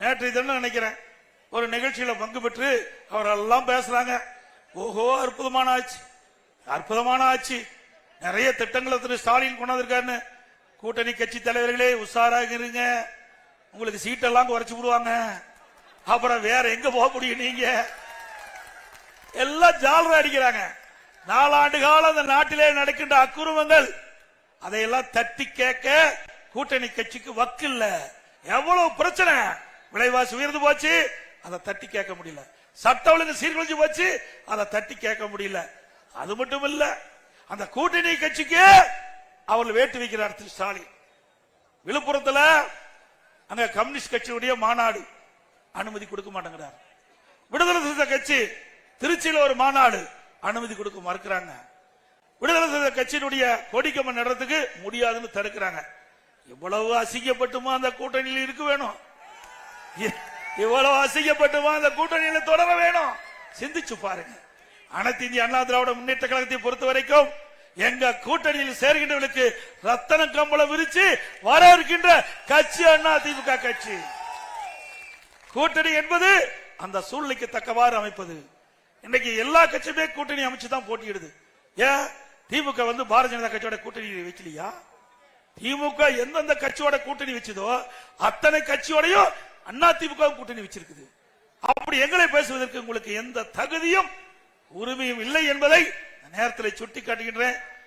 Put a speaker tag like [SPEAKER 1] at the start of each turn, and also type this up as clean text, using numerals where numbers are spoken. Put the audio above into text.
[SPEAKER 1] நேற்றைய தினம் நினைக்கிறேன் ஒரு நிகழ்ச்சியில பங்கு பெற்று அவரெல்லாம் பேசுறாங்க. ஓஹோ, அற்புதமான ஆட்சி, அற்புதமான ஆட்சி, நிறைய திட்டங்களை திரு ஸ்டாலின் கொண்டாந்துருக்காருன்னு. கூட்டணி கட்சி தலைவர்களே உஷாராக இருங்க, உங்களுக்கு சீட்டெல்லாம் குறைச்சு விடுவாங்க, அப்புறம் வேற எங்க போக முடியும்? நீங்க எல்லாம் ஜாலரா அடிக்கிறாங்க. 4 ஆண்டு காலம் அந்த நாட்டிலே நடக்கின்ற அக்குறுமங்கள் அதையெல்லாம் தட்டி கேட்க கூட்டணி கட்சிக்கு வக்கு இல்ல. எவ்வளவு பிரச்சனை, விலைவாசி உயர்ந்து போச்சு, அதை தட்டி கேட்க முடியல. சட்ட ஒழுங்கு சீர்குலைஞ்சு போச்சு, அதை தட்டி கேட்க முடியல. அது மட்டும் இல்ல, அந்த கூட்டணி கட்சிக்கு அவர்கள் வேட்டு வைக்கிறார் திரு ஸ்டாலின். விழுப்புரத்தில் அங்க கம்யூனிஸ்ட் கட்சியுடைய மாநாடு, அனுமதி கொடுக்க மாட்டேங்கிறார். விடுதலை சிறுத்தை கட்சி திருச்சியில் ஒரு மாநாடு, அனுமதி கொடுக்க மறுக்கிறாங்க. விடுதலை சிறுத்தை கட்சியினுடைய கொடிக்கம்பம் நடுறதுக்கு முடியாதுன்னு தடுக்கிறாங்க. இவ்வளவு அசிங்கப்பட்டுமா அந்த கூட்டணியில் இருக்க வேணும்? இவ்வளவு அசிங்கப்பட்டுமா அந்த கூட்டணியில் தொடர வேணும்? சிந்திச்சு பாருங்க. அனைத்து இந்திய அண்ணா திராவிட முன்னேற்ற கழகத்தை பொறுத்த வரைக்கும் எங்க கூட்டணியில் சேர்கின்றவர்களுக்கு ரத்தன கம்பளம் விரிச்சு வர இருக்கின்ற கட்சி அண்ணா திமுக கட்சி. கூட்டணி என்பது அந்த சூழ்நிலைக்கு தக்கவாறு அமைப்பது. இன்னைக்கு எல்லா கட்சியுமே கூட்டணி அமைச்சுதான் போட்டியிடுது. ஏன் திமுக பாரதிய ஜனதா கட்சியோட கூட்டணி வைக்கலையா? திமுக எந்தெந்த கட்சியோட கூட்டணி வச்சதோ அத்தனை கட்சியோடையும் அண்ணா திமுக கூட்டணி வச்சிருக்குது. அப்படி எங்களை பேசுவதற்கு உங்களுக்கு எந்த தகுதியும் உரிமையும் இல்லை என்பதை நேரத்தில் சுட்டி காட்டுகின்றேன்.